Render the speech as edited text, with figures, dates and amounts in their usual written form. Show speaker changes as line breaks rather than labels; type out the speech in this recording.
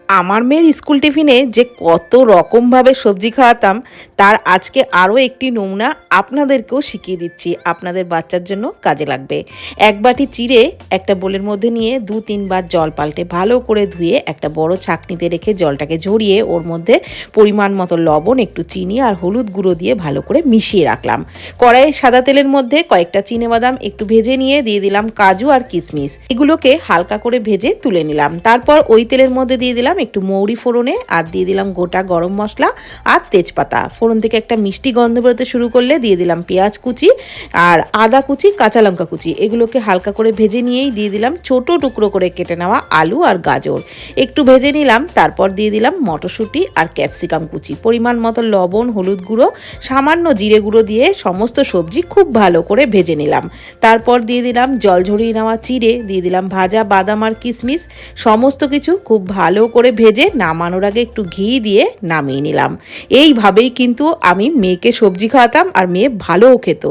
আমার মেয়ের স্কুল টিফিনে যে কত রকমভাবে সবজি খাওয়াতাম তার আজকে আরও একটি নমুনা আপনাদেরকেও শিখিয়ে দিচ্ছি, আপনাদের বাচ্চার জন্য কাজে লাগবে। এক বাটি চিড়ে একটা বোলের মধ্যে নিয়ে 2-3 বার জল পাল্টে ভালো করে ধুয়ে একটা বড় ছাঁকনিতে রেখে জলটাকে ঝরিয়ে ওর মধ্যে পরিমাণ মতো লবণ, একটু চিনি আর হলুদ গুঁড়ো দিয়ে ভালো করে মিশিয়ে রাখলাম। কড়াইয়ে সাদা তেলের মধ্যে কয়েকটা চিনেবাদাম একটু ভেজে নিয়ে দিয়ে দিলাম কাজু আর কিশমিশ, এগুলোকে হালকা করে ভেজে তুলে নিলাম। তারপর ওই তেলের মধ্যে দিয়ে দিলাম একটু মৌরি ফোড়নে আর দিয়ে দিলাম গোটা গরম মশলা আর তেজপাতা। ফোড়ন থেকে একটা মিষ্টি গন্ধ বেরোতে শুরু করলে দিয়ে দিলাম পেঁয়াজ কুচি আর আদা কুচি, কাঁচা লঙ্কা কুচি, এগুলোকে হালকা করে ভেজে নিয়েই দিয়ে দিলাম ছোট টুকরো করে কেটে নেওয়া আলু আর গাজর, একটু ভেজে নিলাম। তারপর দিয়ে দিলাম মটরশুঁটি আর ক্যাপসিকাম কুচি, পরিমাণ মতো লবণ, হলুদ গুঁড়ো, সামান্য জিরে গুঁড়ো দিয়ে সমস্ত সবজি খুব ভালো করে ভেজে নিলাম। তারপর দিয়ে দিলাম জল ঝরিয়ে নেওয়া চিড়ে, দিয়ে দিলাম ভাজা বাদাম আর কিশমিশ, সমস্ত কিছু খুব ভালো করে ভেজে নামানোর আগে একটু ঘি দিয়ে নামিয়ে নিলাম। এইভাবেই কিন্তু আমি মেয়েকে সবজি খাওয়াতাম আর মেয়ে ভালোও খেত।